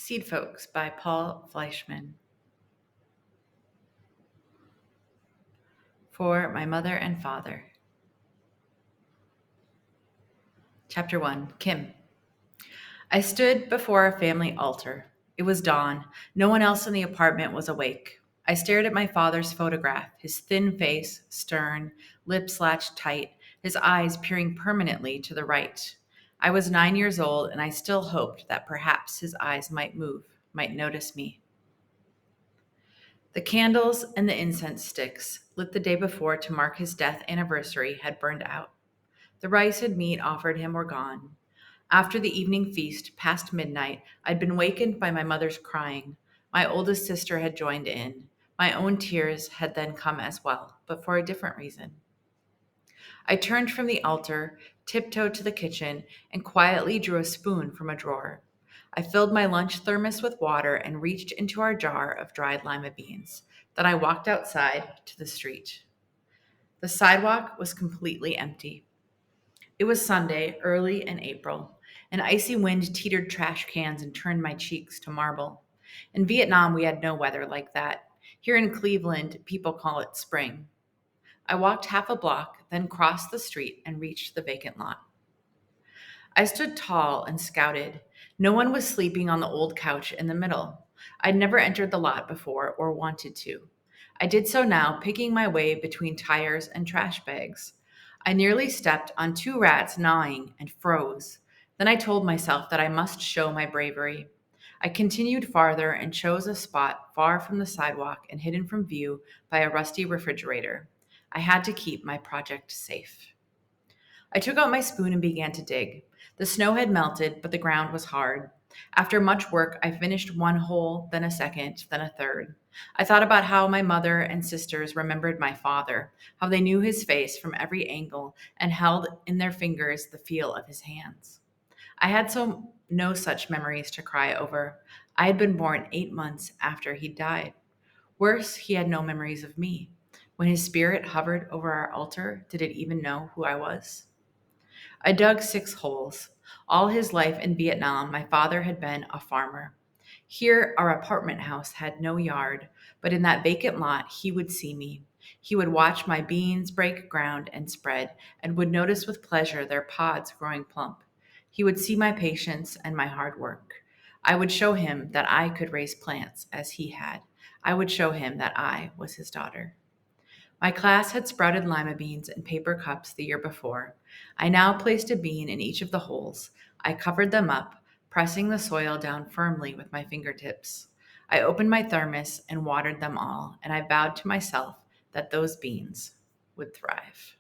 Seedfolks by Paul Fleischman. For my mother and father. Chapter 1. Kim. I stood before a family altar. It was dawn. No one else in the apartment was awake. I stared at my father's photograph, his thin face, stern, lips latched tight, his eyes peering permanently to the right. I was 9 years old, and I still hoped that perhaps his eyes might move, might notice me. The candles and the incense sticks, lit the day before to mark his death anniversary, had burned out. The rice and meat offered him were gone. After the evening feast, past midnight, I'd been wakened by my mother's crying. My oldest sister had joined in. My own tears had then come as well, but for a different reason. I turned from the altar, tiptoed to the kitchen, and quietly drew a spoon from a drawer. I filled my lunch thermos with water and reached into our jar of dried lima beans. Then I walked outside to the street. The sidewalk was completely empty. It was Sunday, early in April. An icy wind teetered trash cans and turned my cheeks to marble. In Vietnam, we had no weather like that. Here in Cleveland, people call it spring. I walked half a block, then crossed the street and reached the vacant lot. I stood tall and scouted. No one was sleeping on the old couch in the middle. I'd never entered the lot before or wanted to. I did so now, picking my way between tires and trash bags. I nearly stepped on two rats gnawing and froze. Then I told myself that I must show my bravery. I continued farther and chose a spot far from the sidewalk and hidden from view by a rusty refrigerator. I had to keep my project safe. I took out my spoon and began to dig. The snow had melted, but the ground was hard. After much work, I finished one hole, then a second, then a third. I thought about how my mother and sisters remembered my father, how they knew his face from every angle and held in their fingers the feel of his hands. I had no such memories to cry over. I had been born 8 months after he died. Worse, he had no memories of me. When his spirit hovered over our altar, did it even know who I was? I dug 6 holes. All his life in Vietnam, my father had been a farmer. Here, our apartment house had no yard, but in that vacant lot, he would see me. He would watch my beans break ground and spread, and would notice with pleasure their pods growing plump. He would see my patience and my hard work. I would show him that I could raise plants as he had. I would show him that I was his daughter. My class had sprouted lima beans in paper cups the year before. I now placed a bean in each of the holes. I covered them up, pressing the soil down firmly with my fingertips. I opened my thermos and watered them all, and I vowed to myself that those beans would thrive.